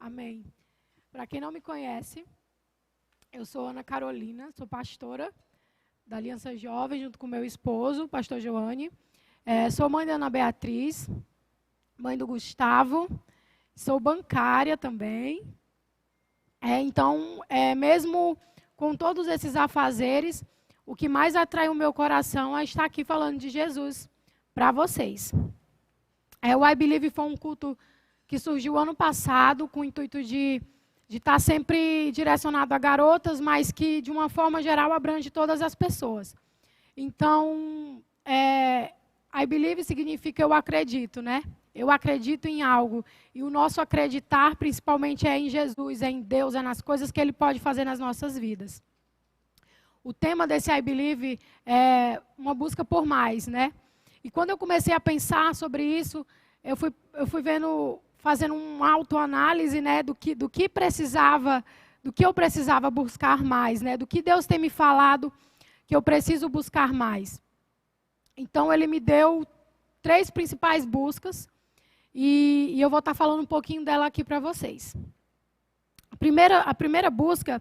Amém. Para quem não me conhece, eu sou Ana Carolina, sou pastora da Aliança Jovem, junto com meu esposo, pastor Joane. Sou mãe da Ana Beatriz, mãe do Gustavo, sou bancária também. Então, mesmo com todos esses afazeres, o que mais atrai o meu coração é estar aqui falando de Jesus para vocês. O I Believe foi um culto que surgiu ano passado com o intuito de estar sempre direcionado a garotas, mas que, de uma forma geral, abrange todas as pessoas. Então, I Believe significa eu acredito, né? Eu acredito em algo. E o nosso acreditar, principalmente, é em Jesus, é em Deus, é nas coisas que Ele pode fazer nas nossas vidas. O tema desse I Believe é uma busca por mais, né? E quando eu comecei a pensar sobre isso, eu fui fazendo uma autoanálise, né, do que eu precisava buscar mais, né, do que Deus tem me falado que eu preciso buscar mais. Então, Ele me deu 3 principais buscas e eu vou estar falando um pouquinho dela aqui para vocês. A primeira busca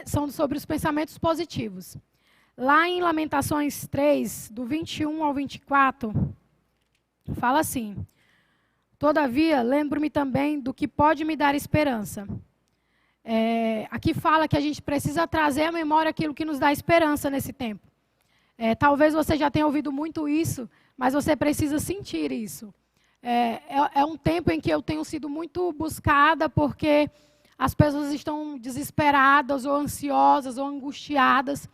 são sobre os pensamentos positivos. Lá em Lamentações 3, do 21 ao 24, fala assim: todavia, lembro-me também do que pode me dar esperança. Aqui fala que a gente precisa trazer à memória aquilo que nos dá esperança nesse tempo. Talvez você já tenha ouvido muito isso, mas você precisa sentir isso. É um tempo em que eu tenho sido muito buscada porque as pessoas estão desesperadas, ou ansiosas, ou angustiadas.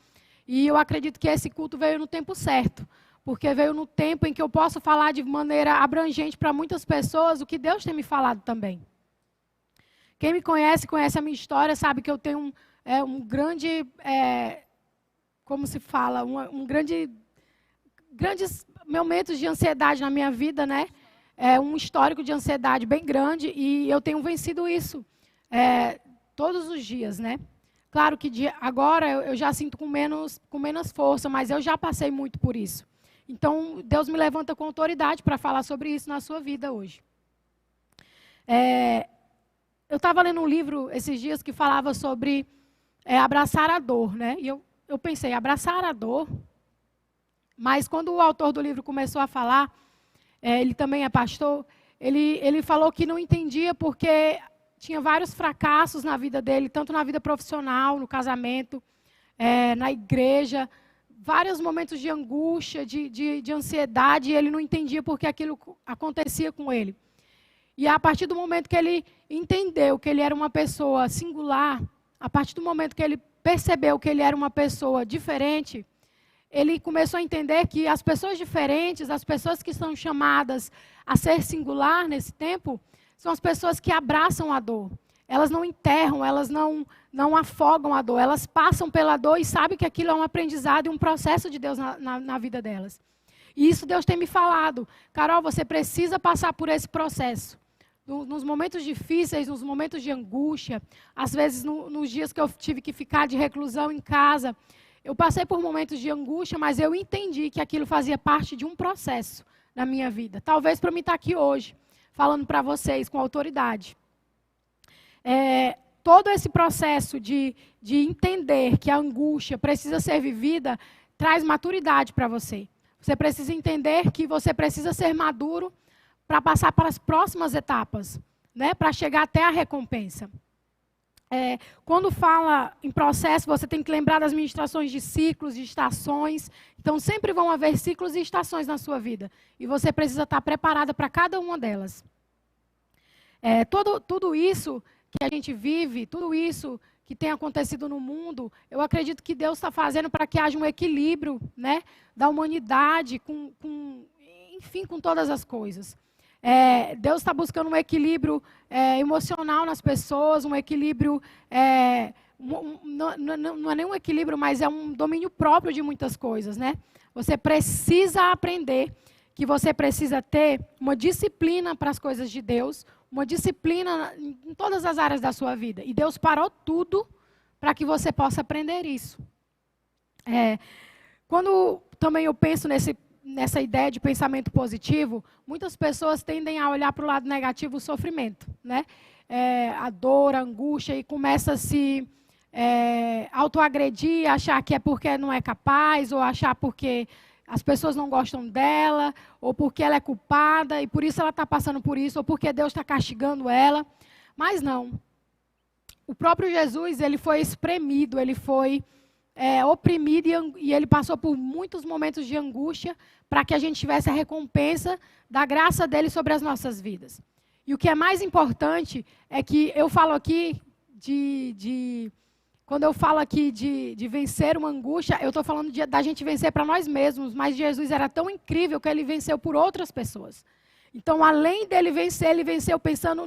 E eu acredito que esse culto veio no tempo certo. Porque veio no tempo em que eu posso falar de maneira abrangente para muitas pessoas o que Deus tem me falado também. Quem me conhece, conhece a minha história, sabe que eu tenho um grande, como se fala, grandes momentos de ansiedade na minha vida, né? Um histórico de ansiedade bem grande e eu tenho vencido isso todos os dias, né? Claro que agora eu já sinto com menos força, mas eu já passei muito por isso. Então, Deus me levanta com autoridade para falar sobre isso na sua vida hoje. Eu estava lendo um livro esses dias que falava sobre abraçar a dor, né? E eu pensei, abraçar a dor. Mas quando o autor do livro começou a falar, ele também é pastor, ele falou que não entendia porque tinha vários fracassos na vida dele, tanto na vida profissional, no casamento, na igreja, vários momentos de angústia, de ansiedade, e ele não entendia porque aquilo acontecia com ele. E a partir do momento que ele entendeu que ele era uma pessoa singular, a partir do momento que ele percebeu que ele era uma pessoa diferente, ele começou a entender que as pessoas diferentes, as pessoas que são chamadas a ser singular nesse tempo, são as pessoas que abraçam a dor. Elas não enterram, elas não afogam a dor, elas passam pela dor e sabem que aquilo é um aprendizado e um processo de Deus na vida delas. E isso Deus tem me falado. Carol, você precisa passar por esse processo. Nos momentos difíceis, nos momentos de angústia, às vezes nos dias que eu tive que ficar de reclusão em casa, eu passei por momentos de angústia, mas eu entendi que aquilo fazia parte de um processo na minha vida. Talvez para mim estar aqui hoje, falando para vocês com autoridade. Todo esse processo de entender que a angústia precisa ser vivida, traz maturidade para você. Você precisa entender que você precisa ser maduro para passar para as próximas etapas, né? Para chegar até a recompensa. Quando fala em processo, você tem que lembrar das ministrações de ciclos, de estações. Então, sempre vão haver ciclos e estações na sua vida. E você precisa estar preparada para cada uma delas. Tudo isso que a gente vive, tudo isso que tem acontecido no mundo, eu acredito que Deus está fazendo para que haja um equilíbrio, né, da humanidade enfim, com todas as coisas. Deus está buscando um equilíbrio emocional nas pessoas, um equilíbrio, não é nem um equilíbrio, mas é um domínio próprio de muitas coisas, né? Você precisa aprender que você precisa ter uma disciplina para as coisas de Deus, uma disciplina em todas as áreas da sua vida. E Deus parou tudo para que você possa aprender isso. Quando também eu penso nessa ideia de pensamento positivo, muitas pessoas tendem a olhar para o lado negativo o sofrimento, né? a dor, a angústia, e começa a se autoagredir, achar que é porque não é capaz, ou achar porque as pessoas não gostam dela, ou porque ela é culpada, e por isso ela está passando por isso, ou porque Deus está castigando ela. Mas não. O próprio Jesus, ele foi espremido, ele foi oprimido, e ele passou por muitos momentos de angústia para que a gente tivesse a recompensa da graça dele sobre as nossas vidas. E o que é mais importante é que eu falo aqui quando eu falo aqui de vencer uma angústia, eu estou falando da gente vencer para nós mesmos, mas Jesus era tão incrível que ele venceu por outras pessoas. Então, além dele vencer, ele venceu pensando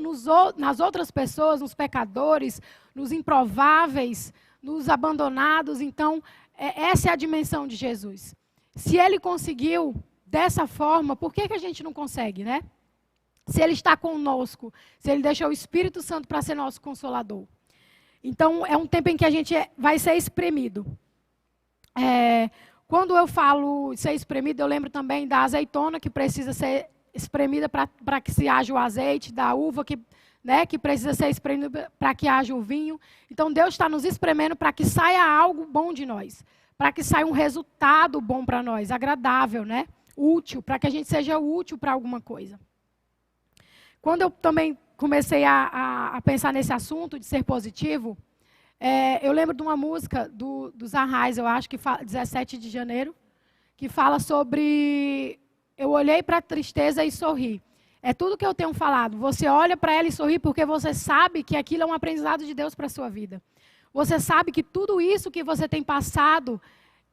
nas outras pessoas, nos pecadores, nos improváveis, nos abandonados. Então, essa é a dimensão de Jesus. Se ele conseguiu dessa forma, por que a gente não consegue, né? Se ele está conosco, se ele deixou o Espírito Santo para ser nosso consolador. Então, é um tempo em que a gente vai ser espremido. Quando eu falo ser espremido, eu lembro também da azeitona, que precisa ser espremida para que se haja o azeite, da uva que precisa ser espremida para que haja o vinho. Então, Deus está nos espremendo para que saia algo bom de nós, para que saia um resultado bom para nós, agradável, né? Útil, para que a gente seja útil para alguma coisa. Quando eu também comecei a pensar nesse assunto de ser positivo, eu lembro de uma música dos Arraiz, eu acho que 17 de janeiro, que fala sobre: eu olhei para a tristeza e sorri. É tudo que eu tenho falado. Você olha para ela e sorri porque você sabe que aquilo é um aprendizado de Deus para a sua vida. Você sabe que tudo isso que você tem passado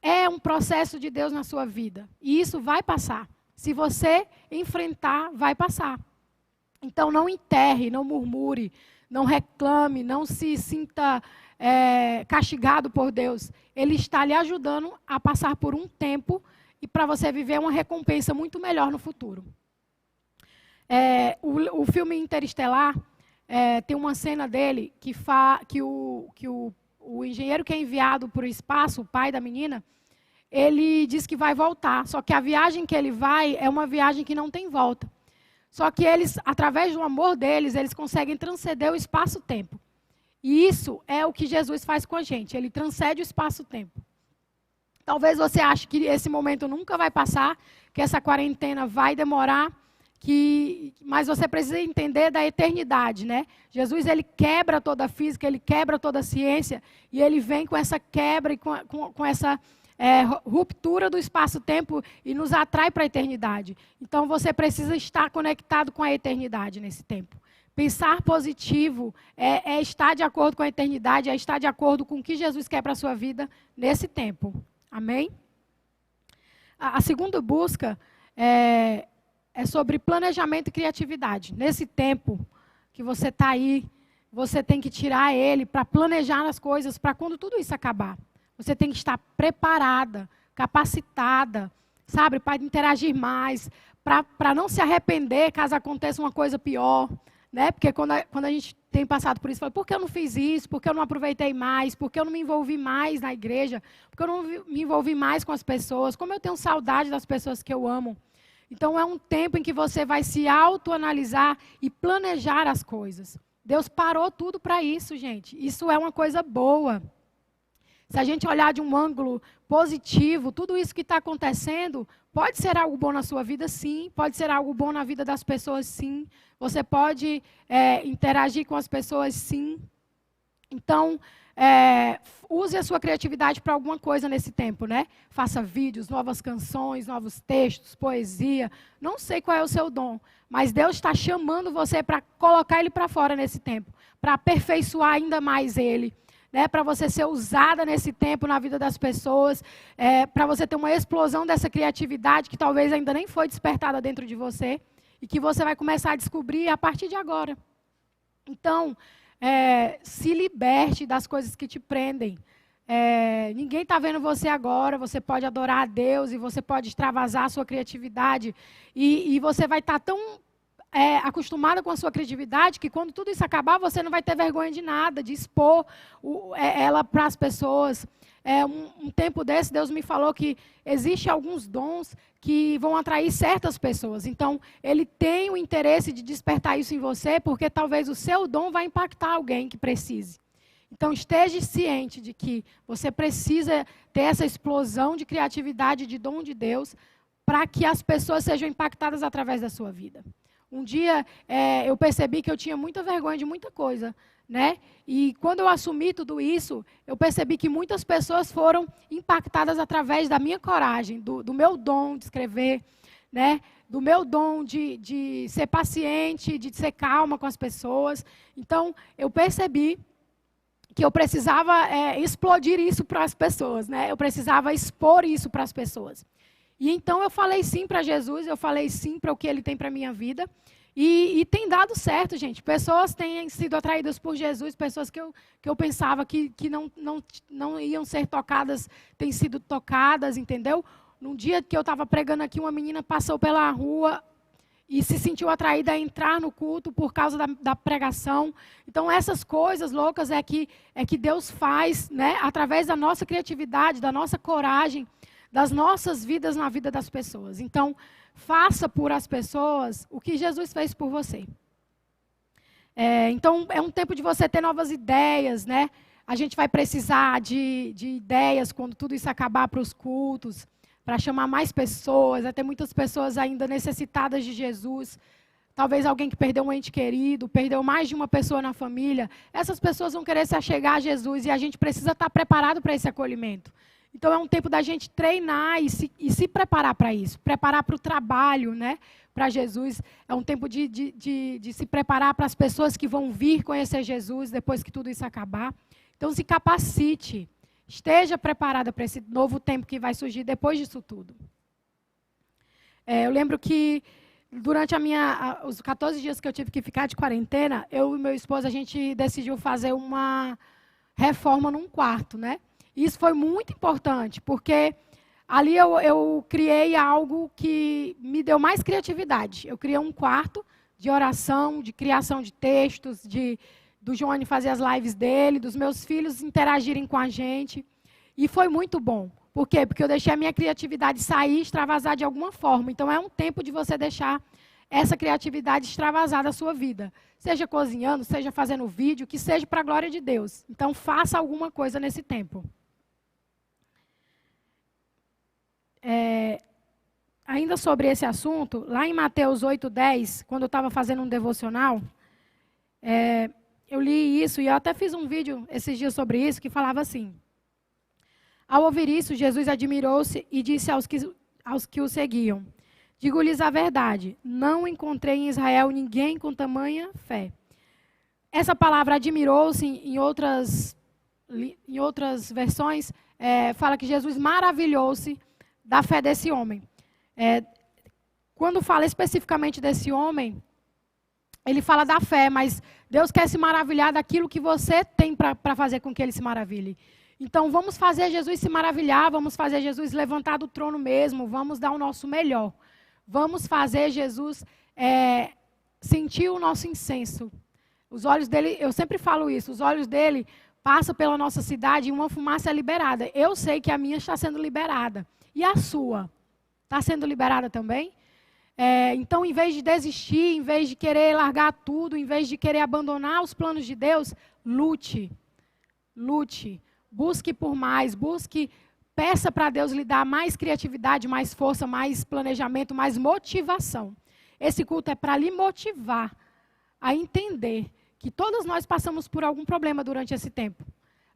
é um processo de Deus na sua vida. E isso vai passar. Se você enfrentar, vai passar. Então, não enterre, não murmure, não reclame, não se sinta castigado por Deus. Ele está lhe ajudando a passar por um tempo e para você viver uma recompensa muito melhor no futuro. O filme Interestelar, tem uma cena dele que o engenheiro que é enviado para o espaço, o pai da menina, ele diz que vai voltar. Só que a viagem que ele vai é uma viagem que não tem volta. Só que eles, através do amor deles, eles conseguem transcender o espaço-tempo. E isso é o que Jesus faz com a gente. Ele transcende o espaço-tempo. Talvez você ache que esse momento nunca vai passar, que essa quarentena vai demorar, mas você precisa entender da eternidade, né? Jesus, ele quebra toda a física, ele quebra toda a ciência, e ele vem com essa quebra e com essa ruptura do espaço-tempo e nos atrai para a eternidade. Então, você precisa estar conectado com a eternidade nesse tempo. Pensar positivo é estar de acordo com a eternidade, é estar de acordo com o que Jesus quer para a sua vida nesse tempo. Amém? A segunda busca é sobre planejamento e criatividade. Nesse tempo que você está aí, você tem que tirar ele para planejar as coisas para quando tudo isso acabar. Você tem que estar preparada, capacitada, sabe, para interagir mais, para não se arrepender caso aconteça uma coisa pior, né? Porque quando a gente tem passado por isso, fala: por que eu não fiz isso? Por que eu não aproveitei mais? Por que eu não me envolvi mais na igreja? Por que eu não me envolvi mais com as pessoas? Como eu tenho saudade das pessoas que eu amo? Então, é um tempo em que você vai se autoanalisar e planejar as coisas. Deus parou tudo para isso, gente. Isso é uma coisa boa. Se a gente olhar de um ângulo positivo, tudo isso que está acontecendo pode ser algo bom na sua vida, sim. Pode ser algo bom na vida das pessoas, sim. Você pode interagir com as pessoas, sim. Então, use a sua criatividade para alguma coisa nesse tempo, né? Faça vídeos, novas canções, novos textos, poesia. Não sei qual é o seu dom, mas Deus está chamando você para colocar ele para fora nesse tempo, para aperfeiçoar ainda mais ele. Para você ser usada nesse tempo na vida das pessoas, para você ter uma explosão dessa criatividade que talvez ainda nem foi despertada dentro de você e que você vai começar a descobrir a partir de agora. Então, se liberte das coisas que te prendem. Ninguém está vendo você agora, você pode adorar a Deus e você pode extravasar a sua criatividade e você vai estar tão acostumada com a sua criatividade, que quando tudo isso acabar, você não vai ter vergonha de nada, de expor ela para as pessoas. Um tempo desse, Deus me falou que existem alguns dons que vão atrair certas pessoas. Então, Ele tem o interesse de despertar isso em você, porque talvez o seu dom vai impactar alguém que precise. Então, esteja ciente de que você precisa ter essa explosão de criatividade, de dom de Deus, para que as pessoas sejam impactadas através da sua vida. Um dia, eu percebi que eu tinha muita vergonha de muita coisa, né? E quando eu assumi tudo isso, eu percebi que muitas pessoas foram impactadas através da minha coragem, do meu dom de escrever, né? Do meu dom de ser paciente, de ser calma com as pessoas. Então, eu percebi que eu precisava explodir isso para as pessoas, né? Eu precisava expor isso para as pessoas. E então eu falei sim para Jesus, eu falei sim para o que Ele tem para a minha vida. E tem dado certo, gente. Pessoas têm sido atraídas por Jesus, pessoas que eu pensava que não iam ser tocadas, têm sido tocadas, entendeu? Num dia que eu estava pregando aqui, uma menina passou pela rua e se sentiu atraída a entrar no culto por causa da pregação. Então, essas coisas loucas é que Deus faz, né, através da nossa criatividade, da nossa coragem, das nossas vidas na vida das pessoas. Então, faça por as pessoas o que Jesus fez por você. Então, é um tempo de você ter novas ideias, né? A gente vai precisar de ideias quando tudo isso acabar para os cultos, para chamar mais pessoas, vai ter muitas pessoas ainda necessitadas de Jesus. Talvez alguém que perdeu um ente querido, perdeu mais de uma pessoa na família. Essas pessoas vão querer se achegar a Jesus e a gente precisa estar preparado para esse acolhimento. Então, é um tempo da gente treinar e se preparar para isso. Preparar para o trabalho, né? Para Jesus. É um tempo de se preparar para as pessoas que vão vir conhecer Jesus depois que tudo isso acabar. Então, se capacite. Esteja preparada para esse novo tempo que vai surgir depois disso tudo. Eu lembro que durante os 14 dias que eu tive que ficar de quarentena, eu e meu esposo, a gente decidiu fazer uma reforma num quarto, né? Isso foi muito importante, porque ali eu criei algo que me deu mais criatividade. Eu criei um quarto de oração, de criação de textos, do Johnny fazer as lives dele, dos meus filhos interagirem com a gente. E foi muito bom. Por quê? Porque eu deixei a minha criatividade sair, extravasar de alguma forma. Então, é um tempo de você deixar essa criatividade extravasar da sua vida. Seja cozinhando, seja fazendo vídeo, que seja para a glória de Deus. Então, faça alguma coisa nesse tempo. Ainda sobre esse assunto, lá em Mateus 8:10, quando eu estava fazendo um devocional, eu li isso e eu até fiz um vídeo esses dias sobre isso, que falava assim: ao ouvir isso, Jesus admirou-se e disse aos que o seguiam: digo-lhes a verdade, não encontrei em Israel ninguém com tamanha fé. Essa palavra admirou-se, em outras versões, fala que Jesus maravilhou-se da fé desse homem. Quando fala especificamente desse homem, ele fala da fé, mas Deus quer se maravilhar daquilo que você tem para fazer com que ele se maravilhe. Então, vamos fazer Jesus se maravilhar, vamos fazer Jesus levantar do trono mesmo, vamos dar o nosso melhor. Vamos fazer Jesus sentir o nosso incenso. Os olhos dele, eu sempre falo isso, os olhos dele passam pela nossa cidade e uma fumaça é liberada. Eu sei que a minha está sendo liberada. E a sua? Está sendo liberada também? Então, em vez de desistir, em vez de querer largar tudo, em vez de querer abandonar os planos de Deus, lute. Lute. Busque por mais, peça para Deus lhe dar mais criatividade, mais força, mais planejamento, mais motivação. Esse culto é para lhe motivar a entender que todos nós passamos por algum problema durante esse tempo,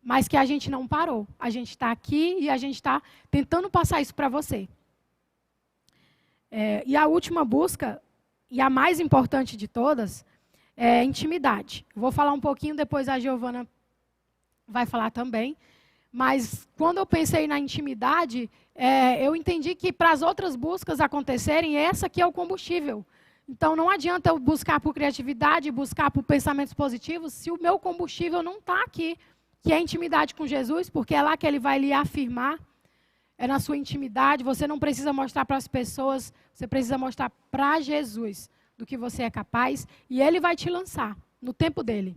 mas que a gente não parou. A gente está aqui e a gente está tentando passar isso para você. E a última busca, e a mais importante de todas, é intimidade. Vou falar um pouquinho, depois a Giovana vai falar também. Mas quando eu pensei na intimidade, eu entendi que para as outras buscas acontecerem, essa aqui é o combustível. Então, não adianta eu buscar por criatividade, buscar por pensamentos positivos, se o meu combustível não está aqui, que é a intimidade com Jesus, porque é lá que ele vai lhe afirmar, é na sua intimidade. Você não precisa mostrar para as pessoas, você precisa mostrar para Jesus do que você é capaz, e Ele vai te lançar no tempo dele.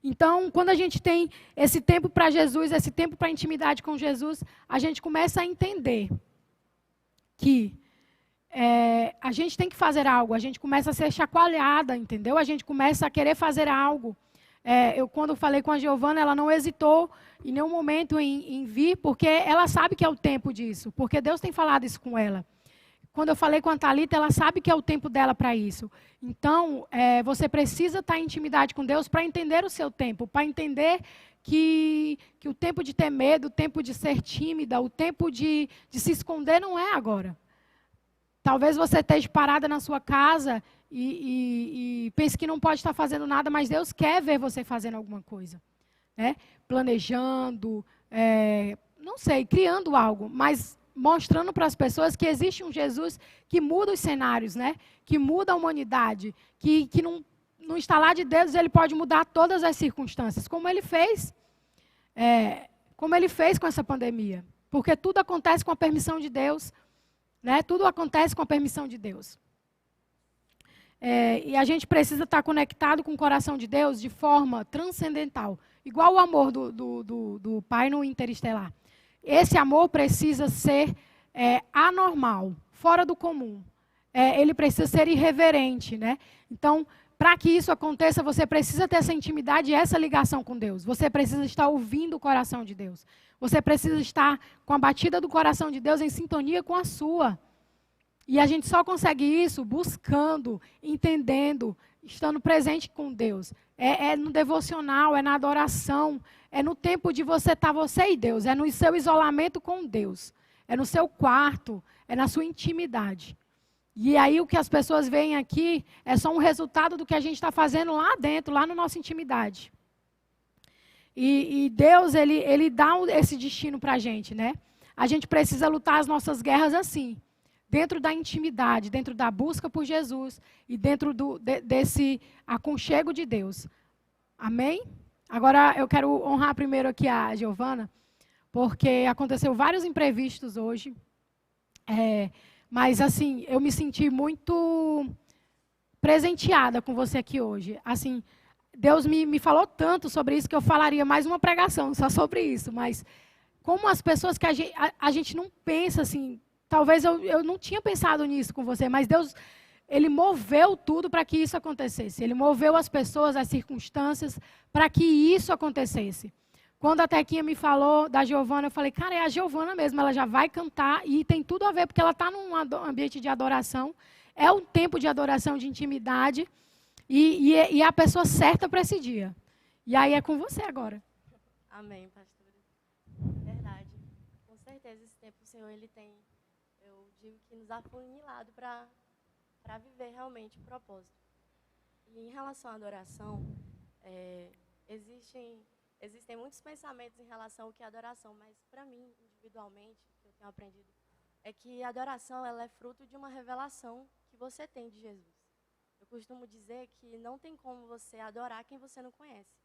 Então, quando a gente tem esse tempo para Jesus, esse tempo para intimidade com Jesus, a gente começa a entender que a gente tem que fazer algo, a gente começa a ser chacoalhada, entendeu? A gente começa a querer fazer algo. Quando falei com a Giovana, ela não hesitou em nenhum momento em vir, porque ela sabe que é o tempo disso, porque Deus tem falado isso com ela. Quando eu falei com a Thalita, ela sabe que é o tempo dela para isso. Então, você precisa estar em intimidade com Deus para entender o seu tempo, para entender que o tempo de ter medo, o tempo de ser tímida, o tempo de se esconder não é agora. Talvez você esteja parada na sua casa e pense que não pode estar fazendo nada, mas Deus quer ver você fazendo alguma coisa. Né? Planejando, não sei, criando algo, mas mostrando para as pessoas que existe um Jesus que muda os cenários, né? Que muda a humanidade, que no estalar de dedos ele pode mudar todas as circunstâncias, como ele fez com essa pandemia. Porque tudo acontece com a permissão de Deus. Né? Tudo acontece com a permissão de Deus. E a gente precisa estar conectado com o coração de Deus de forma transcendental. Igual o amor do Pai no Interestelar. Esse amor precisa ser anormal, fora do comum. Ele precisa ser irreverente. Né? Então, para que isso aconteça, você precisa ter essa intimidade e essa ligação com Deus. Você precisa estar ouvindo o coração de Deus. Você precisa estar com a batida do coração de Deus em sintonia com a sua. E a gente só consegue isso buscando, entendendo, estando presente com Deus. No devocional, é na adoração, é no tempo de você estar você e Deus, é no seu isolamento com Deus, é no seu quarto, é na sua intimidade. E aí o que as pessoas veem aqui é só um resultado do que a gente está fazendo lá dentro, lá na nossa intimidade. E Deus, ele dá esse destino para a gente, né? A gente precisa lutar as nossas guerras assim, dentro da intimidade, dentro da busca por Jesus e dentro desse aconchego de Deus. Amém? Agora eu quero honrar primeiro aqui a Giovana, porque aconteceu vários imprevistos hoje. Mas assim, eu me senti muito presenteada com você aqui hoje. Assim, Deus me falou tanto sobre isso que eu falaria mais uma pregação só sobre isso. Mas como as pessoas que a gente não pensa assim, talvez eu não tinha pensado nisso com você, mas Deus, Ele moveu tudo para que isso acontecesse. Ele moveu as pessoas, as circunstâncias, para que isso acontecesse. Quando a Tequinha me falou da Giovana, eu falei, cara, é a Giovana mesmo, ela já vai cantar e tem tudo a ver, porque ela está num ambiente de adoração, é um tempo de adoração, de intimidade, e é a pessoa certa para esse dia. E aí é com você agora. Amém, pastora. Verdade. Com certeza esse tempo o Senhor, Ele tem, eu digo que nos afunilado para viver realmente o propósito. E em relação à adoração, existem muitos pensamentos em relação ao que é adoração, mas para mim, individualmente, o que eu tenho aprendido, é que a adoração ela é fruto de uma revelação que você tem de Jesus. Eu costumo dizer que não tem como você adorar quem você não conhece.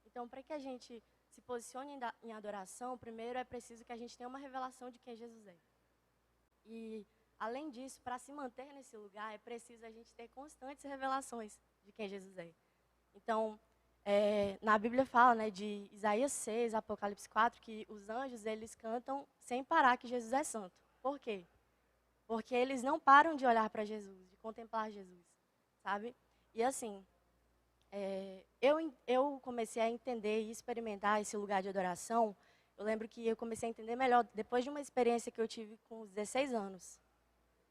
Então, para que a gente se posicione em adoração, primeiro é preciso que a gente tenha uma revelação de quem Jesus é. E, além disso, para se manter nesse lugar, é preciso a gente ter constantes revelações de quem Jesus é. Então, na Bíblia fala, né, de Isaías 6, Apocalipse 4, que os anjos eles cantam sem parar que Jesus é santo. Por quê? Porque eles não param de olhar para Jesus, de contemplar Jesus, sabe? E assim, eu comecei a entender e experimentar esse lugar de adoração. Eu lembro que eu comecei a entender melhor depois de uma experiência que eu tive com os 16 anos.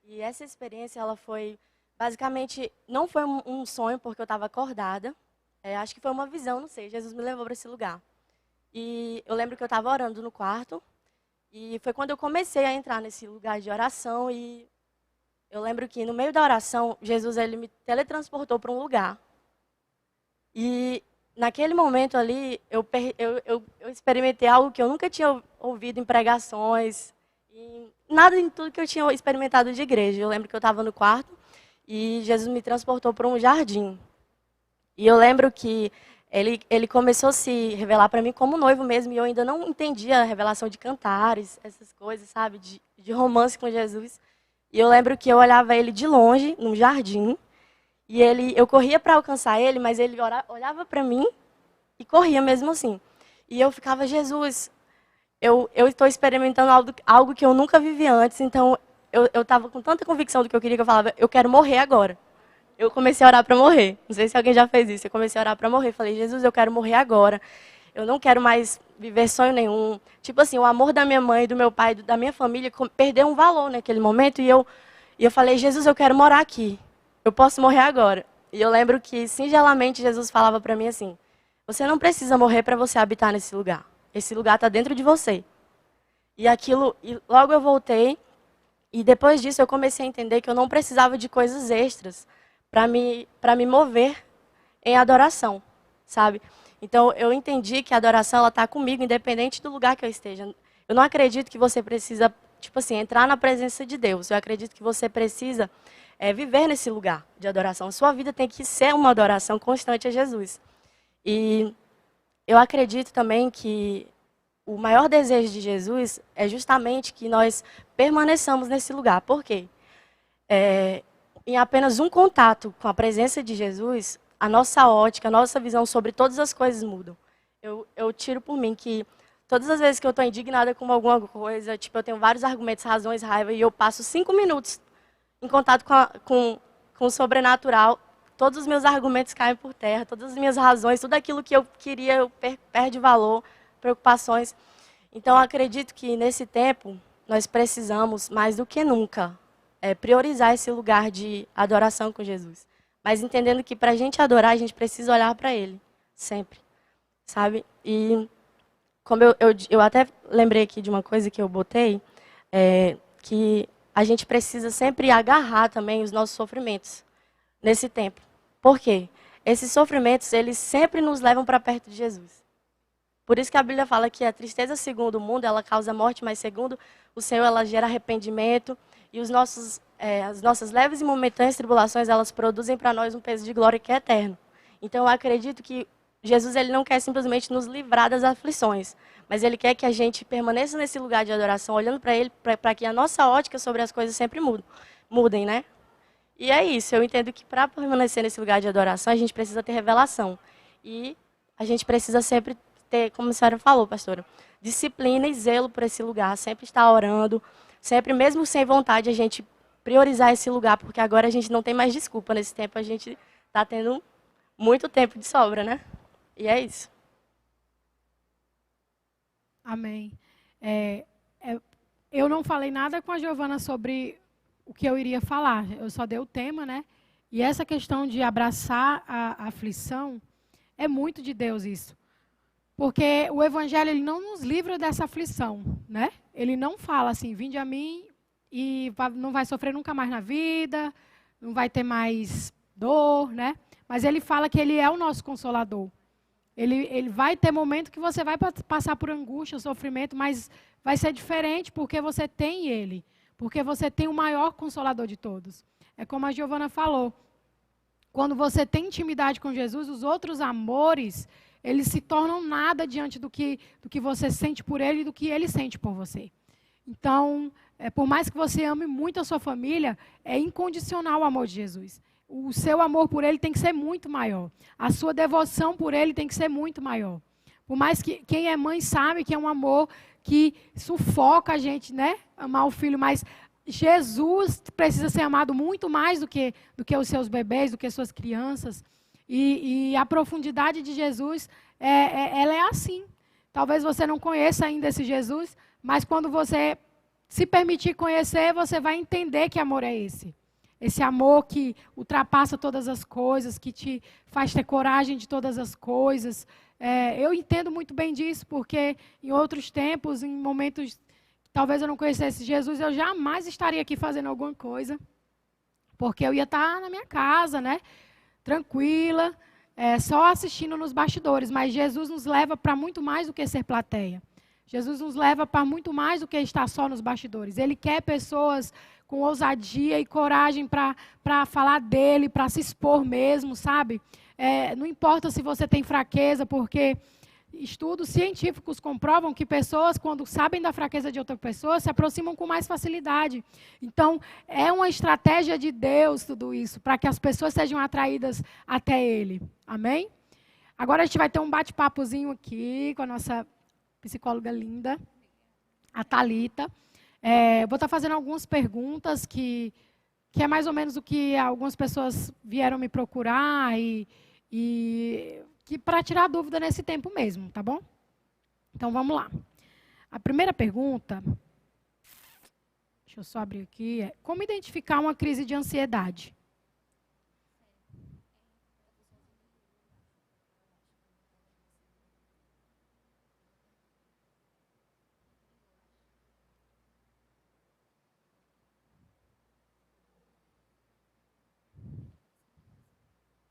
E essa experiência, ela foi, basicamente, não foi um sonho, porque eu estava acordada. Acho que foi uma visão, não sei, Jesus me levou para esse lugar. E eu lembro que eu estava orando no quarto, e foi quando eu comecei a entrar nesse lugar de oração, e eu lembro que no meio da oração, Jesus ele me teletransportou para um lugar. E naquele momento ali, eu experimentei algo que eu nunca tinha ouvido em pregações, e nada em tudo que eu tinha experimentado de igreja. Eu lembro que eu estava no quarto, e Jesus me transportou para um jardim. E eu lembro que ele começou a se revelar para mim como noivo mesmo, e eu ainda não entendia a revelação de cantares, essas coisas, sabe, de romance com Jesus. E eu lembro que eu olhava ele de longe, num jardim, e eu corria para alcançar ele, mas ele olhava para mim e corria mesmo assim. E eu ficava, Jesus, eu estou experimentando algo que eu nunca vivi antes, então eu estava com tanta convicção do que eu queria que eu falava, eu quero morrer agora. Eu comecei a orar para morrer. Não sei se alguém já fez isso. Eu comecei a orar para morrer. Falei, Jesus, eu quero morrer agora. Eu não quero mais viver sonho nenhum. Tipo assim, o amor da minha mãe, do meu pai, da minha família perdeu um valor naquele momento. E eu falei, Jesus, eu quero morar aqui. Eu posso morrer agora. E eu lembro que, singelamente, Jesus falava para mim assim, você não precisa morrer para você habitar nesse lugar. Esse lugar está dentro de você. E logo eu voltei. E depois disso eu comecei a entender que eu não precisava de coisas extras para me mover em adoração, sabe? Então, eu entendi que a adoração ela está comigo, independente do lugar que eu esteja. Eu não acredito que você precisa, tipo assim, entrar na presença de Deus. Eu acredito que você precisa viver nesse lugar de adoração. A sua vida tem que ser uma adoração constante a Jesus. E eu acredito também que o maior desejo de Jesus é justamente que nós permaneçamos nesse lugar. Por quê? Em apenas um contato com a presença de Jesus, a nossa ótica, a nossa visão sobre todas as coisas mudam. Eu tiro por mim que todas as vezes que eu estou indignada com alguma coisa, tipo, eu tenho vários argumentos, razões, raiva, e eu passo 5 minutos em contato com o sobrenatural, todos os meus argumentos caem por terra, todas as minhas razões, tudo aquilo que eu queria perde valor, preocupações. Então, eu acredito que nesse tempo, nós precisamos, mais do que nunca, priorizar esse lugar de adoração com Jesus. Mas entendendo que para a gente adorar, a gente precisa olhar para Ele, sempre, sabe? E como eu até lembrei aqui de uma coisa que eu botei, que a gente precisa sempre agarrar também os nossos sofrimentos nesse tempo. Por quê? Esses sofrimentos, eles sempre nos levam para perto de Jesus. Por isso que a Bíblia fala que a tristeza segundo o mundo, ela causa morte, mas segundo o Senhor, ela gera arrependimento. E as nossas leves e momentâneas tribulações, elas produzem para nós um peso de glória que é eterno. Então, eu acredito que Jesus ele não quer simplesmente nos livrar das aflições, mas Ele quer que a gente permaneça nesse lugar de adoração, olhando para Ele, para que a nossa ótica sobre as coisas sempre mudem, né? E é isso, eu entendo que para permanecer nesse lugar de adoração, a gente precisa ter revelação. E a gente precisa sempre ter, como a senhora falou, pastora, disciplina e zelo por esse lugar, sempre estar orando, sempre, mesmo sem vontade, a gente priorizar esse lugar, porque agora a gente não tem mais desculpa. Nesse tempo a gente está tendo muito tempo de sobra, né? E é isso. Amém. Eu não falei nada com a Giovana sobre o que eu iria falar. Eu só dei o tema, né? E essa questão de abraçar a aflição é muito de Deus isso. Porque o Evangelho ele não nos livra dessa aflição, né? Ele não fala assim, vinde a mim e não vai sofrer nunca mais na vida, não vai ter mais dor, né? Mas ele fala que ele é o nosso consolador. Ele vai ter momento que você vai passar por angústia, sofrimento, mas vai ser diferente porque você tem ele. Porque você tem o maior consolador de todos. É como a Giovana falou. Quando você tem intimidade com Jesus, os outros amores, eles se tornam nada diante do que você sente por ele e do que ele sente por você. Então, por mais que você ame muito a sua família, é incondicional o amor de Jesus. O seu amor por ele tem que ser muito maior. A sua devoção por ele tem que ser muito maior. Por mais que quem é mãe sabe que é um amor que sufoca a gente, né? Amar o filho, mas Jesus precisa ser amado muito mais do que os seus bebês, do que as suas crianças. E a profundidade de Jesus, ela é assim. Talvez você não conheça ainda esse Jesus, mas quando você se permitir conhecer, você vai entender que amor é esse. Esse amor que ultrapassa todas as coisas, que te faz ter coragem de todas as coisas. Eu entendo muito bem disso, porque em outros tempos, em momentos que talvez eu não conhecesse Jesus, eu jamais estaria aqui fazendo alguma coisa, porque eu ia estar na minha casa, né? Tranquila, só assistindo nos bastidores. Mas Jesus nos leva para muito mais do que ser plateia. Jesus nos leva para muito mais do que estar só nos bastidores. Ele quer pessoas com ousadia e coragem para falar dele, para se expor mesmo, sabe? Não importa se você tem fraqueza, porque estudos científicos comprovam que pessoas, quando sabem da fraqueza de outra pessoa, se aproximam com mais facilidade. Então, é uma estratégia de Deus tudo isso, para que as pessoas sejam atraídas até Ele. Amém? Agora a gente vai ter um bate-papozinho aqui com a nossa psicóloga linda, a Thalita. Vou estar fazendo algumas perguntas que é mais ou menos o que algumas pessoas vieram me procurar e que para tirar dúvida nesse tempo mesmo, tá bom? Então, vamos lá. A primeira pergunta, deixa eu só abrir aqui, é como identificar uma crise de ansiedade?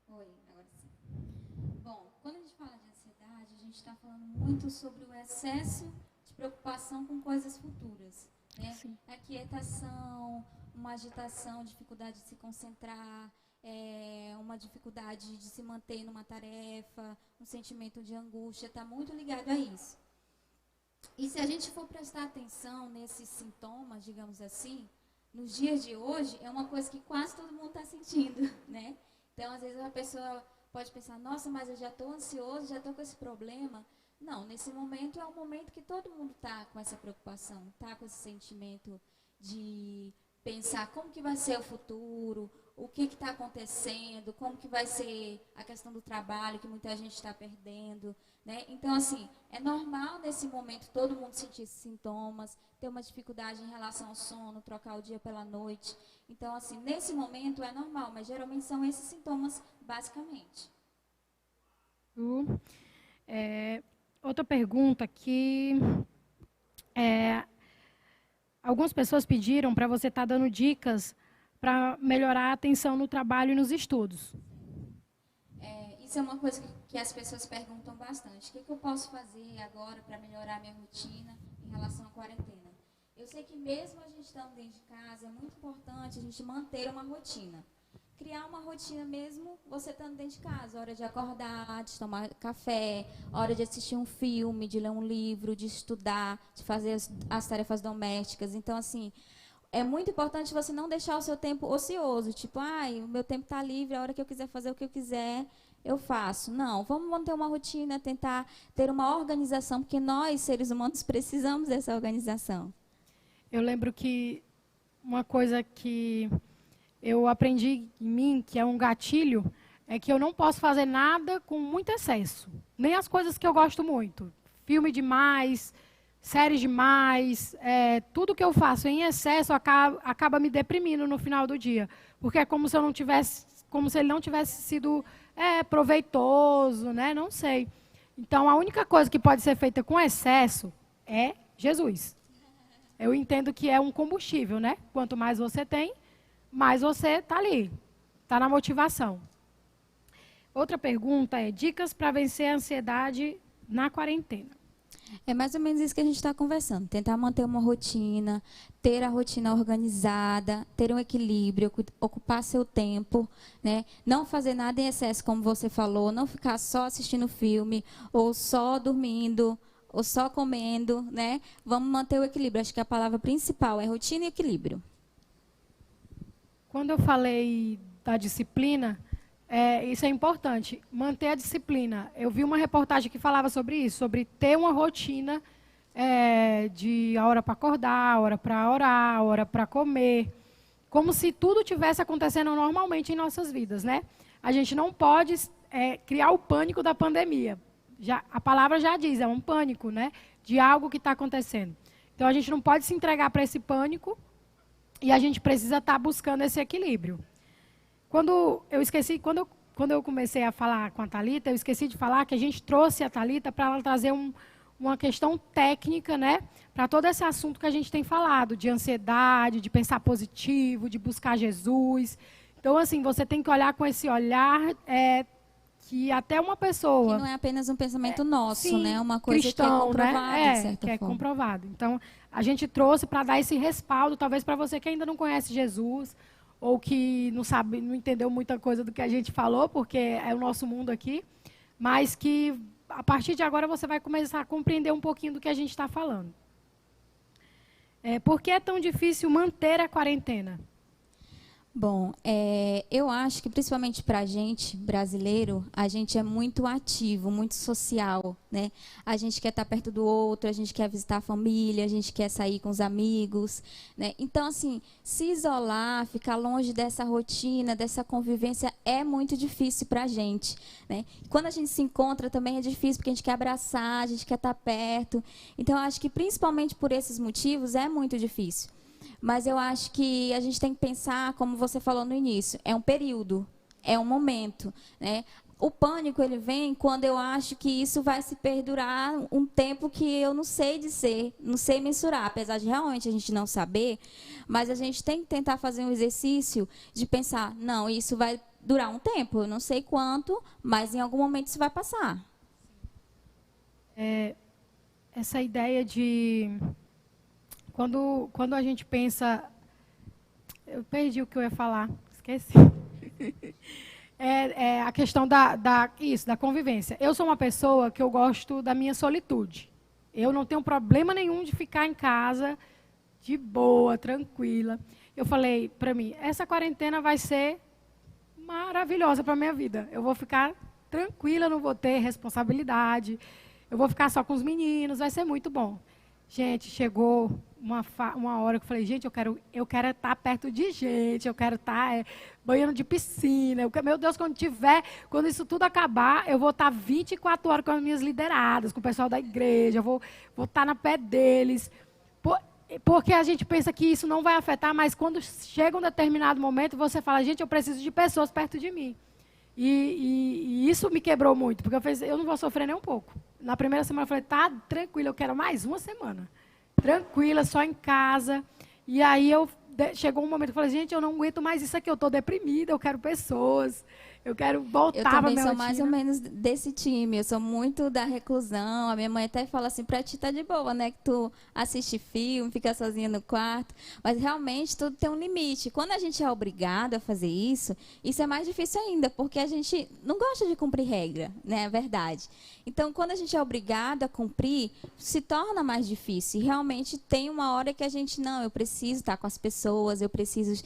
Oi, agora sim. Bom, quando a gente fala de ansiedade, a gente está falando muito sobre o excesso de preocupação com coisas futuras, né? Sim. A quietação, uma agitação, dificuldade de se concentrar, uma dificuldade de se manter numa tarefa, um sentimento de angústia, está muito ligado a isso. E se a gente for prestar atenção nesses sintomas, digamos assim, nos dias de hoje, é uma coisa que quase todo mundo está sentindo, né? Então, às vezes, a pessoa pode pensar, nossa, mas eu já estou ansioso, já estou com esse problema. Não, nesse momento é o momento que todo mundo está com essa preocupação, está com esse sentimento de pensar como que vai ser o futuro, o que está acontecendo, como que vai ser a questão do trabalho, que muita gente está perdendo, né? Então, assim, é normal nesse momento todo mundo sentir esses sintomas, ter uma dificuldade em relação ao sono, trocar o dia pela noite. Então, assim, nesse momento é normal, mas geralmente são esses sintomas, basicamente. Outra pergunta que algumas pessoas pediram para você estar dando dicas para melhorar a atenção no trabalho e nos estudos. Isso é uma coisa que as pessoas perguntam bastante. O que eu posso fazer agora para melhorar a minha rotina em relação à quarentena? Eu sei que mesmo a gente estando dentro de casa, é muito importante a gente manter uma rotina. Criar uma rotina mesmo você estando dentro de casa. Hora de acordar, de tomar café, hora de assistir um filme, de ler um livro, de estudar, de fazer as tarefas domésticas. Então, assim, é muito importante você não deixar o seu tempo ocioso. Tipo, o meu tempo está livre, a hora que eu quiser fazer o que eu quiser, eu faço. Não, vamos manter uma rotina, tentar ter uma organização, porque nós, seres humanos, precisamos dessa organização. Eu lembro que uma coisa que eu aprendi em mim, que é um gatilho, é que eu não posso fazer nada com muito excesso. Nem as coisas que eu gosto muito. Filme demais, séries demais, tudo que eu faço em excesso acaba me deprimindo no final do dia. Porque é como se ele não tivesse sido proveitoso, né? Não sei. Então, a única coisa que pode ser feita com excesso é Jesus. Eu entendo que é um combustível, né? Quanto mais você tem, mais você está ali, está na motivação. Outra pergunta é dicas para vencer a ansiedade na quarentena. É mais ou menos isso que a gente está conversando. Tentar manter uma rotina, ter a rotina organizada, ter um equilíbrio, ocupar seu tempo, né? Não fazer nada em excesso, como você falou, não ficar só assistindo filme, ou só dormindo, ou só comendo, né? Vamos manter o equilíbrio. Acho que a palavra principal é rotina e equilíbrio. Quando eu falei da disciplina, isso é importante, manter a disciplina. Eu vi uma reportagem que falava sobre isso, sobre ter uma rotina de a hora para acordar, a hora para orar, a hora para comer, como se tudo tivesse acontecendo normalmente em nossas vidas, né? A gente não pode criar o pânico da pandemia. A palavra já diz, é um pânico, né? De algo que está acontecendo. Então, a gente não pode se entregar para esse pânico e a gente precisa estar buscando esse equilíbrio. Quando eu comecei a falar com a Thalita, eu esqueci de falar que a gente trouxe a Thalita para ela trazer uma questão técnica, né? Para todo esse assunto que a gente tem falado, de ansiedade, de pensar positivo, de buscar Jesus. Então, assim, você tem que olhar com esse olhar que até uma pessoa... Que não é apenas um pensamento nosso, sim, né? Uma coisa cristão, que é comprovada, né? de certa que é forma. comprovado. Então, a gente trouxe para dar esse respaldo, talvez para você que ainda não conhece Jesus, ou que não sabe, não entendeu muita coisa do que a gente falou, porque é o nosso mundo aqui, mas que a partir de agora você vai começar a compreender um pouquinho do que a gente está falando. Por que é tão difícil manter a quarentena? Bom, eu acho que principalmente para a gente, brasileiro, a gente é muito ativo, muito social, né? A gente quer estar perto do outro, a gente quer visitar a família, a gente quer sair com os amigos, né? Então, assim, se isolar, ficar longe dessa rotina, dessa convivência, é muito difícil para a gente, né? Quando a gente se encontra também é difícil, porque a gente quer abraçar, a gente quer estar perto. Então, eu acho que principalmente por esses motivos é muito difícil. Mas eu acho que a gente tem que pensar, como você falou no início, é um período, é um momento, né? O pânico, ele vem quando eu acho que isso vai se perdurar um tempo que eu não sei dizer, não sei mensurar, apesar de realmente a gente não saber, mas a gente tem que tentar fazer um exercício de pensar, não, isso vai durar um tempo, eu não sei quanto, mas em algum momento isso vai passar. Essa ideia de... Quando a gente pensa... Eu perdi o que eu ia falar, esqueci. A questão da convivência. Eu sou uma pessoa que eu gosto da minha solitude. Eu não tenho problema nenhum de ficar em casa, de boa, tranquila. Eu falei para mim, essa quarentena vai ser maravilhosa para a minha vida. Eu vou ficar tranquila, não vou ter responsabilidade. Eu vou ficar só com os meninos, vai ser muito bom. Gente, chegou uma hora que eu falei, gente, eu quero estar perto de gente, eu quero estar banhando de piscina. Meu Deus, quando isso tudo acabar, eu vou estar 24 horas com as minhas lideradas, com o pessoal da igreja, eu vou estar na pé deles. Porque a gente pensa que isso não vai afetar, mas quando chega um determinado momento, você fala, gente, eu preciso de pessoas perto de mim. E isso me quebrou muito, porque eu não vou sofrer nem um pouco. Na primeira semana eu falei, tá tranquila, eu quero mais uma semana. Tranquila, só em casa. E aí chegou um momento que eu falei, gente, eu não aguento mais isso aqui, eu estou deprimida, eu quero pessoas, eu quero voltar para a minha rotina. Eu também sou mais ou menos desse time, eu sou muito da reclusão. A minha mãe até fala assim, para ti tá de boa, né, que tu assiste filme, fica sozinha no quarto. Mas realmente tudo tem um limite. Quando a gente é obrigado a fazer isso é mais difícil ainda, porque a gente não gosta de cumprir regra, né, é verdade. Então, quando a gente é obrigado a cumprir, se torna mais difícil. E realmente tem uma hora que a gente, não, eu preciso estar com as pessoas, eu preciso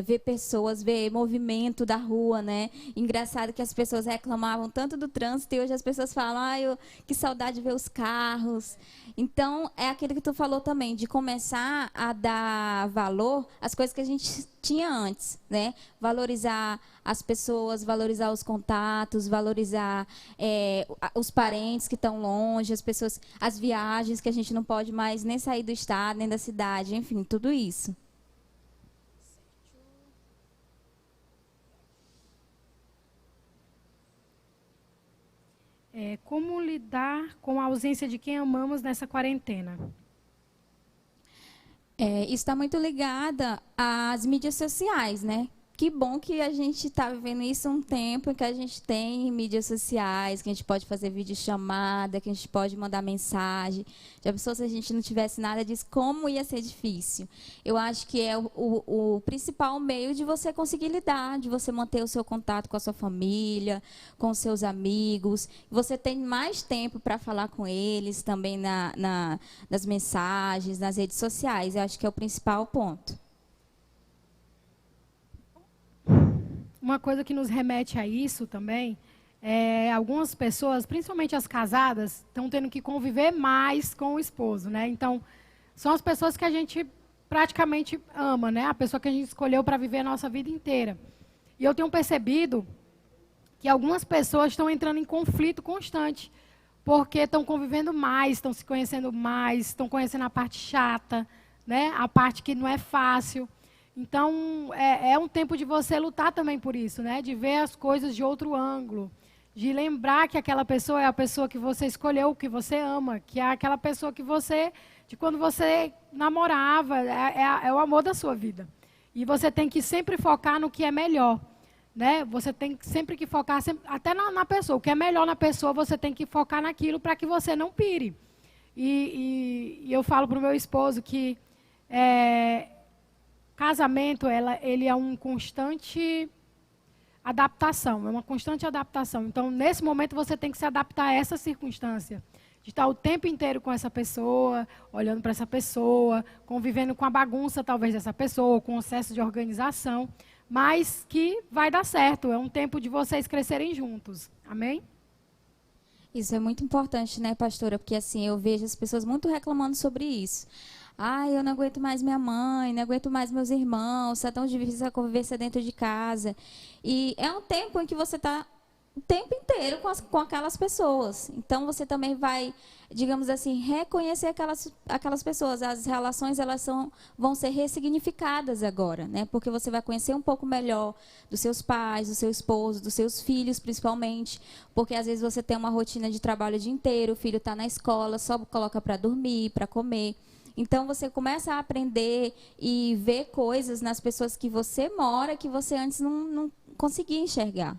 ver pessoas, ver movimento da rua, né? Engraçado que as pessoas reclamavam tanto do trânsito e hoje as pessoas falam, que saudade de ver os carros. Então, é aquilo que tu falou também, de começar a dar valor às coisas que a gente tinha antes, né? Valorizar as pessoas, valorizar os contatos, valorizar os parentes que estão longe, as pessoas, as viagens que a gente não pode mais nem sair do estado, nem da cidade, enfim, tudo isso. Como lidar com a ausência de quem amamos nessa quarentena? Isso está muito ligada às mídias sociais, né? Que bom que a gente está vivendo isso um tempo em que a gente tem mídias sociais, que a gente pode fazer videochamada, que a gente pode mandar mensagem. Já pensou se a gente não tivesse nada disso, como ia ser difícil? Eu acho que é o principal meio de você conseguir lidar, de você manter o seu contato com a sua família, com os seus amigos. Você tem mais tempo para falar com eles também nas mensagens, nas redes sociais. Eu acho que é o principal ponto. Uma coisa que nos remete a isso também, algumas pessoas, principalmente as casadas, estão tendo que conviver mais com o esposo, né? Então, são as pessoas que a gente praticamente ama, né? A pessoa que a gente escolheu para viver a nossa vida inteira. E eu tenho percebido que algumas pessoas estão entrando em conflito constante, porque estão convivendo mais, estão se conhecendo mais, estão conhecendo a parte chata, né? A parte que não é fácil. Então, é um tempo de você lutar também por isso, né? De ver as coisas de outro ângulo, de lembrar que aquela pessoa é a pessoa que você escolheu, que você ama, que é aquela pessoa que de quando você namorava, é o amor da sua vida. E você tem que sempre focar no que é melhor, né? Você tem sempre que focar, até na pessoa, o que é melhor na pessoa, você tem que focar naquilo para que você não pire. E eu falo para o meu esposo que casamento, ele é um constante adaptação, é uma constante adaptação. Então, nesse momento, você tem que se adaptar a essa circunstância, de estar o tempo inteiro com essa pessoa, olhando para essa pessoa, convivendo com a bagunça, talvez, dessa pessoa, com o excesso de organização, mas que vai dar certo, é um tempo de vocês crescerem juntos. Amém? Isso é muito importante, né, pastora? Porque assim, eu vejo as pessoas muito reclamando sobre isso. Ai, eu não aguento mais minha mãe, não aguento mais meus irmãos, está tão difícil a convivência dentro de casa. E é um tempo em que você está o tempo inteiro com aquelas pessoas. Então, você também vai, digamos assim, reconhecer aquelas pessoas. As relações, vão ser ressignificadas agora, né? Porque você vai conhecer um pouco melhor dos seus pais, do seu esposo, dos seus filhos, principalmente. Porque, às vezes, você tem uma rotina de trabalho o dia inteiro, o filho está na escola, só coloca para dormir, para comer. Então, você começa a aprender e ver coisas nas pessoas que você mora que você antes não conseguia enxergar.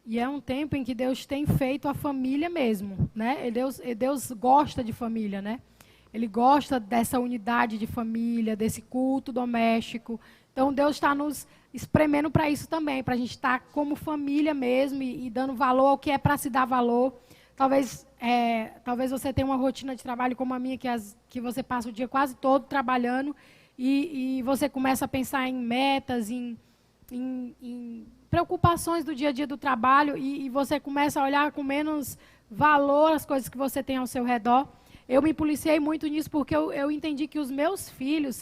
E é um tempo em que Deus tem feito a família mesmo, né? Deus gosta de família, né? Ele gosta dessa unidade de família, desse culto doméstico. Então, Deus está nos espremendo para isso também, para a gente estar como família mesmo e dando valor ao que é para se dar valor. Talvez você tenha uma rotina de trabalho como a minha, que você passa o dia quase todo trabalhando e você começa a pensar em metas, em preocupações do dia a dia do trabalho e você começa a olhar com menos valor as coisas que você tem ao seu redor. Eu me policiei muito nisso porque eu entendi que os meus filhos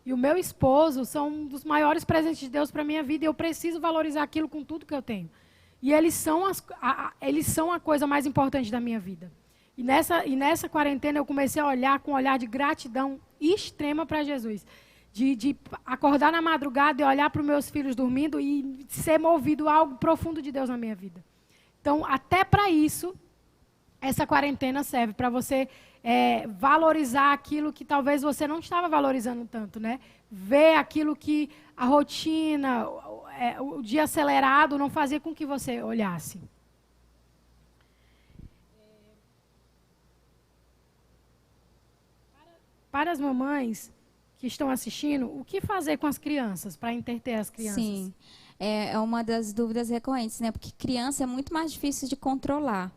e o meu esposo são um dos maiores presentes de Deus para a minha vida e eu preciso valorizar aquilo com tudo que eu tenho. E eles são a coisa mais importante da minha vida. E nessa quarentena eu comecei a olhar com um olhar de gratidão extrema para Jesus. De acordar na madrugada e olhar para os meus filhos dormindo e ser movido a algo profundo de Deus na minha vida. Então, até para isso, essa quarentena serve para você valorizar aquilo que talvez você não estava valorizando tanto, né? Ver aquilo que a rotina, o dia acelerado não fazia com que você olhasse. Para as mamães que estão assistindo, o que fazer com as crianças, para entreter as crianças? Sim, é uma das dúvidas recorrentes, né? Porque criança é muito mais difícil de controlar.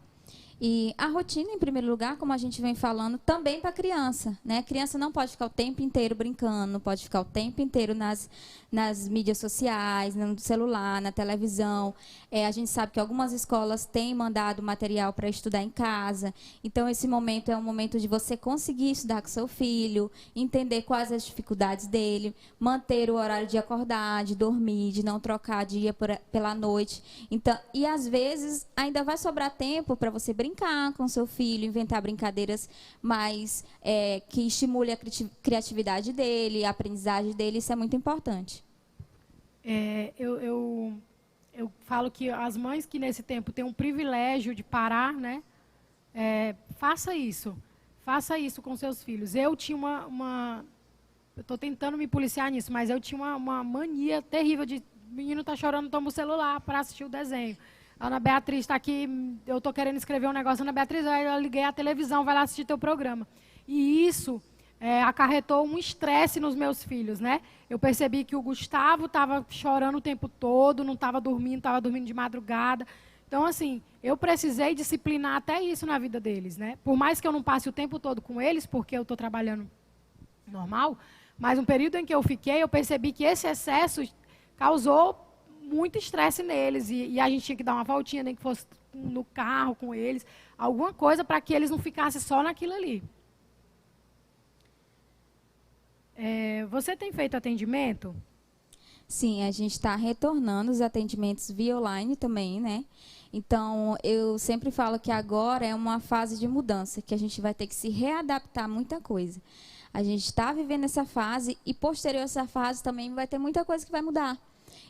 E a rotina, em primeiro lugar, como a gente vem falando, também para a criança, né? A criança não pode ficar o tempo inteiro brincando, não pode ficar o tempo inteiro nas mídias sociais, no celular, na televisão. A gente sabe que algumas escolas têm mandado material para estudar em casa. Então, esse momento é um momento de você conseguir estudar com seu filho, entender quais as dificuldades dele, manter o horário de acordar, de dormir, de não trocar dia pela noite. Então, e, às vezes, ainda vai sobrar tempo para você brincar com seu filho, inventar brincadeiras mais que estimule a criatividade dele, a aprendizagem dele, isso é muito importante. Eu falo que as mães que nesse tempo têm um privilégio de parar, né? Faça isso com seus filhos. Eu tinha eu estou tentando me policiar nisso, mas eu tinha uma mania terrível de o menino está chorando, toma o celular para assistir o desenho. A Ana Beatriz está aqui, eu estou querendo escrever um negócio. Ana Beatriz, eu liguei a televisão, vai lá assistir teu programa. E isso acarretou um estresse nos meus filhos, né? Eu percebi que o Gustavo estava chorando o tempo todo, não estava dormindo de madrugada. Então, assim, eu precisei disciplinar até isso na vida deles, né? Por mais que eu não passe o tempo todo com eles, porque eu estou trabalhando normal, mas um período em que eu fiquei, eu percebi que esse excesso causou muito estresse neles, e a gente tinha que dar uma voltinha, nem que fosse no carro com eles, alguma coisa para que eles não ficassem só naquilo ali. Você tem feito atendimento? Sim, a gente está retornando os atendimentos via online também, né? Então, eu sempre falo que agora é uma fase de mudança, que a gente vai ter que se readaptar a muita coisa. A gente está vivendo essa fase e, posterior a essa fase, também vai ter muita coisa que vai mudar.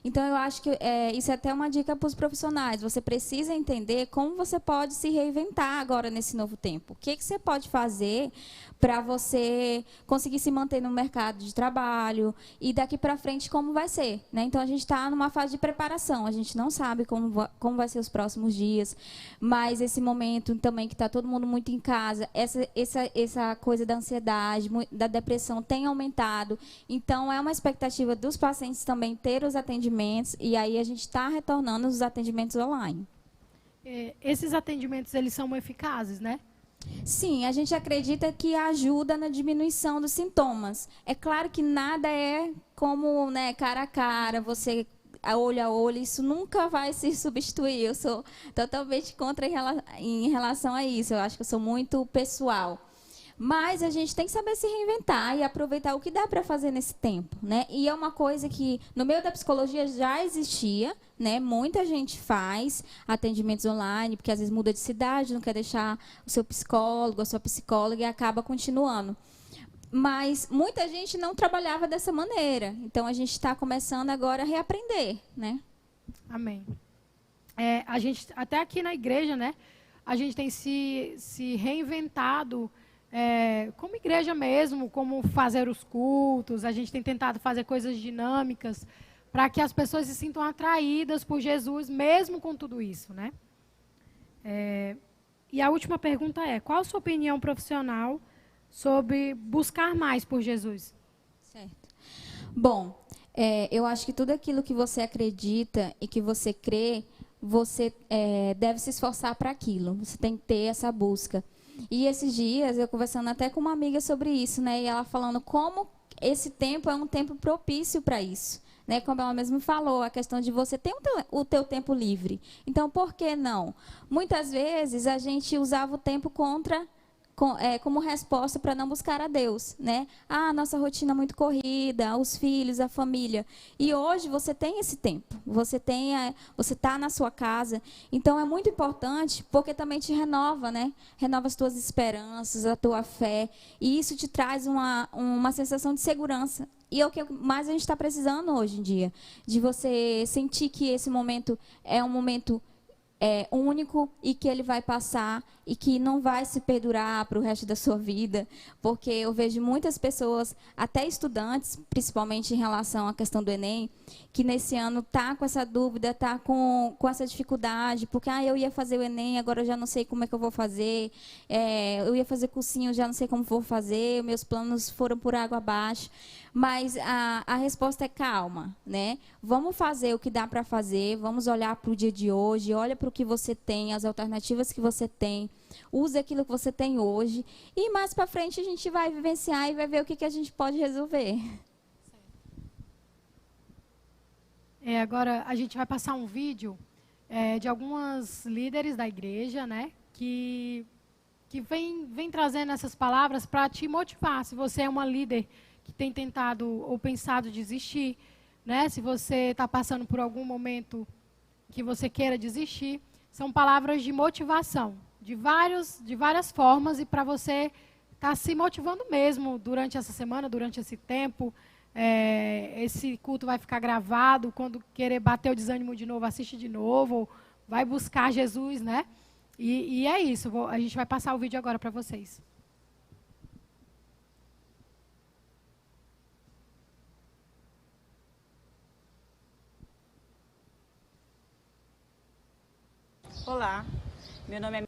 Então, eu acho que isso é até uma dica para os profissionais. Você precisa entender como você pode se reinventar agora nesse novo tempo. O que você pode fazer para você conseguir se manter no mercado de trabalho e daqui para frente como vai ser, né? Então, a gente está numa fase de preparação. A gente não sabe como vai ser os próximos dias, mas esse momento também que está todo mundo muito em casa, essa coisa da ansiedade, da depressão tem aumentado. Então, é uma expectativa dos pacientes também ter os atendimentos atendimentos, e aí a gente está retornando os atendimentos online. Esses atendimentos, eles são eficazes, né? Sim, a gente acredita que ajuda na diminuição dos sintomas. É claro que nada é como, né, cara a cara, você olho a olho, isso nunca vai se substituir. Eu sou totalmente contra em relação a isso. Eu acho que eu sou muito pessoal. Mas a gente tem que saber se reinventar e aproveitar o que dá para fazer nesse tempo, né? E é uma coisa que no meio da psicologia já existia, né? Muita gente faz atendimentos online, porque às vezes muda de cidade, não quer deixar o seu psicólogo, a sua psicóloga e acaba continuando. Mas muita gente não trabalhava dessa maneira. Então a gente está começando agora a reaprender, né? Amém. A gente, até aqui na igreja, né? A gente tem se reinventado como igreja mesmo, como fazer os cultos. A gente tem tentado fazer coisas dinâmicas para que as pessoas se sintam atraídas por Jesus, mesmo com tudo isso, né? E a última pergunta é: qual a sua opinião profissional sobre buscar mais por Jesus? Certo. Bom, eu acho que tudo aquilo que você acredita e que você crê, você deve se esforçar para aquilo. Você tem que ter essa busca. E esses dias, eu conversando até com uma amiga sobre isso, né? E ela falando como esse tempo é um tempo propício para isso. Né? Como ela mesma falou, a questão de você ter o teu tempo livre. Então, por que não? Muitas vezes, a gente usava o tempo como resposta para não buscar a Deus, né? Nossa rotina é muito corrida, os filhos, a família. E hoje você tem esse tempo, você está na sua casa. Então é muito importante, porque também te renova, né? Renova as tuas esperanças, a tua fé. E isso te traz uma sensação de segurança. E é o que mais a gente está precisando hoje em dia, de você sentir que esse momento é um momento único e que ele vai passar e que não vai se perdurar para o resto da sua vida, porque eu vejo muitas pessoas, até estudantes, principalmente em relação à questão do Enem, que nesse ano tá com essa dúvida, tá com essa dificuldade, porque eu ia fazer o Enem, agora eu já não sei como é que eu vou fazer, eu ia fazer cursinho, já não sei como vou fazer, meus planos foram por água abaixo. Mas a resposta é calma, né? Vamos fazer o que dá para fazer, vamos olhar para o dia de hoje, olha para o que você tem, as alternativas que você tem, use aquilo que você tem hoje e mais para frente a gente vai vivenciar e vai ver o que a gente pode resolver. Agora a gente vai passar um vídeo de algumas líderes da igreja, né? Que vem trazendo essas palavras para te motivar. Se você é uma líder que tem tentado ou pensado desistir, né? Se você está passando por algum momento que você queira desistir, são palavras de motivação, de várias formas, e para você estar se motivando mesmo durante essa semana, durante esse tempo. Esse culto vai ficar gravado, quando querer bater o desânimo de novo, assiste de novo, vai buscar Jesus, né? E é isso, a gente vai passar o vídeo agora para vocês. Olá, meu nome é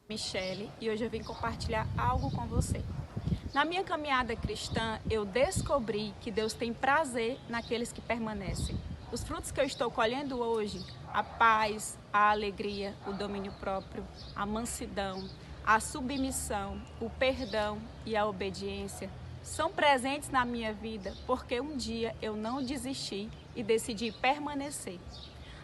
Michele e hoje eu vim compartilhar algo com você. Na minha caminhada cristã, eu descobri que Deus tem prazer naqueles que permanecem. Os frutos que eu estou colhendo hoje, a paz, a alegria, o domínio próprio, a mansidão, a submissão, o perdão e a obediência, são presentes na minha vida porque um dia eu não desisti e decidi permanecer.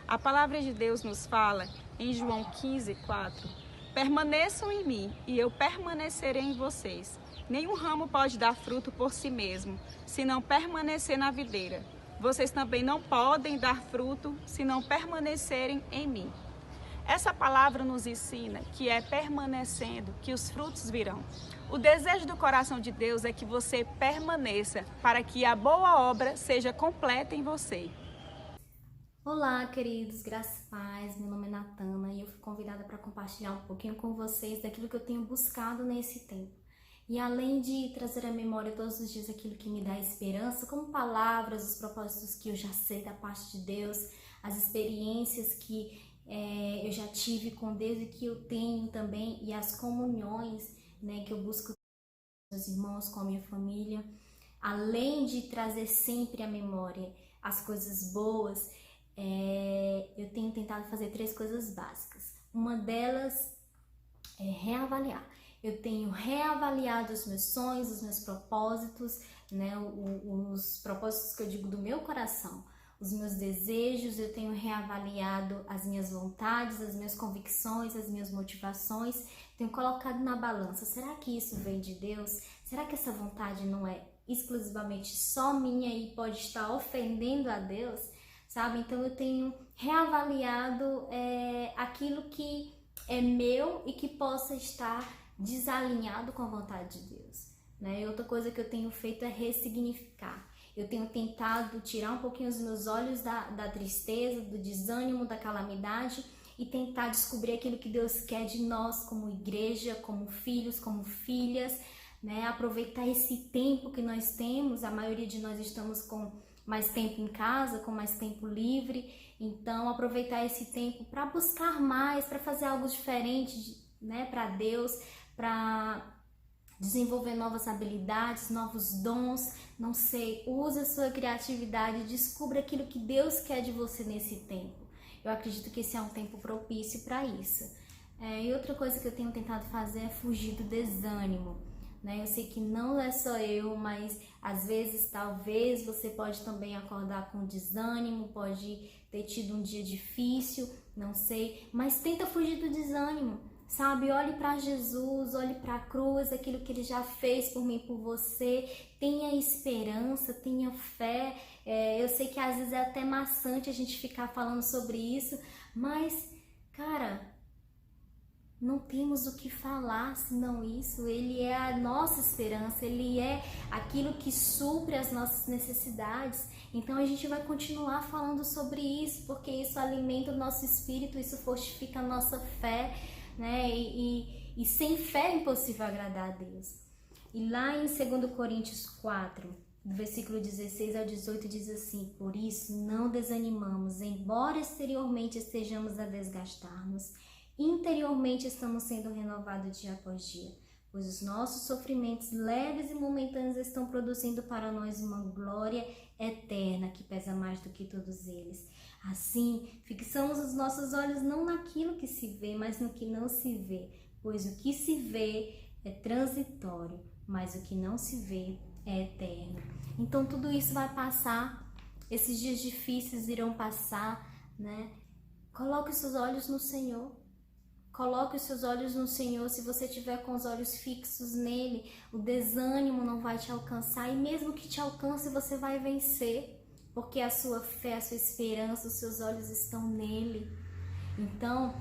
A palavra de Deus nos fala em João 15:4, permaneçam em mim e eu permanecerei em vocês. Nenhum ramo pode dar fruto por si mesmo, se não permanecer na videira. Vocês também não podem dar fruto se não permanecerem em mim. Essa palavra nos ensina que é permanecendo que os frutos virão. O desejo do coração de Deus é que você permaneça para que a boa obra seja completa em você. Olá, queridos, graças e paz, meu nome é Natana e eu fui convidada para compartilhar um pouquinho com vocês daquilo que eu tenho buscado nesse tempo. E além de trazer à memória todos os dias aquilo que me dá esperança, como palavras, os propósitos que eu já sei da parte de Deus, as experiências que eu já tive com Deus e que eu tenho também, e as comunhões, né, que eu busco com meus irmãos, com a minha família, além de trazer sempre à memória as coisas boas, eu tenho tentado fazer 3 coisas básicas. Uma delas é reavaliar. Eu tenho reavaliado os meus sonhos, os meus propósitos, né? Os propósitos que eu digo do meu coração, os meus desejos. Eu tenho reavaliado as minhas vontades, as minhas convicções, as minhas motivações. Tenho colocado na balança. Será que isso vem de Deus? Será que essa vontade não é exclusivamente só minha e pode estar ofendendo a Deus? Sabe? Então eu tenho reavaliado aquilo que é meu e que possa estar desalinhado com a vontade de Deus, né? E outra coisa que eu tenho feito é ressignificar. Eu tenho tentado tirar um pouquinho os meus olhos da tristeza, do desânimo, da calamidade e tentar descobrir aquilo que Deus quer de nós como igreja, como filhos, como filhas, né? Aproveitar esse tempo que nós temos. A maioria de nós estamos com mais tempo em casa, com mais tempo livre. Então, aproveitar esse tempo para buscar mais, para fazer algo diferente, né, para Deus, para desenvolver novas habilidades, novos dons. Não sei, use a sua criatividade, descubra aquilo que Deus quer de você nesse tempo. Eu acredito que esse é um tempo propício para isso. E outra coisa que eu tenho tentado fazer é fugir do desânimo, né? Eu sei que não é só eu, mas às vezes, talvez, você pode também acordar com desânimo, pode ter tido um dia difícil, não sei, mas tenta fugir do desânimo, sabe? Olhe para Jesus, olhe para a cruz, aquilo que Ele já fez por mim, por você. Tenha esperança, tenha fé. Eu sei que às vezes é até maçante a gente ficar falando sobre isso, mas, cara, não temos o que falar senão isso. Ele é a nossa esperança, Ele é aquilo que supre as nossas necessidades. Então a gente vai continuar falando sobre isso, porque isso alimenta o nosso espírito, isso fortifica a nossa fé, né? E sem fé é impossível agradar a Deus. E lá em 2 Coríntios 4, do versículo 16 ao 18, diz assim: por isso não desanimamos, embora exteriormente estejamos a desgastar-nos, interiormente estamos sendo renovados dia após dia, pois os nossos sofrimentos leves e momentâneos estão produzindo para nós uma glória eterna que pesa mais do que todos eles. Assim, fixamos os nossos olhos não naquilo que se vê, mas no que não se vê, pois o que se vê é transitório, mas o que não se vê é eterno. Então tudo isso vai passar, esses dias difíceis irão passar, né? Coloque os seus olhos no Senhor. Coloque os seus olhos no Senhor. Se você tiver com os olhos fixos nele, o desânimo não vai te alcançar. E mesmo que te alcance, você vai vencer, porque a sua fé, a sua esperança, os seus olhos estão nele. Então,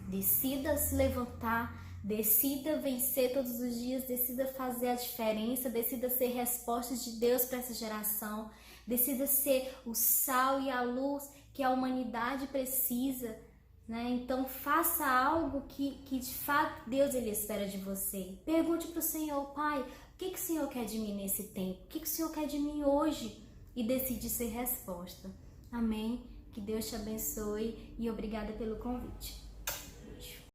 decida se levantar, decida vencer todos os dias, decida fazer a diferença, decida ser respostas de Deus para essa geração, decida ser o sal e a luz que a humanidade precisa, né? Então faça algo que de fato Deus ele espera de você. Pergunte para o Senhor: Pai, o que o Senhor quer de mim nesse tempo? O que o Senhor quer de mim hoje? E decide ser resposta. Amém? Que Deus te abençoe e obrigada pelo convite.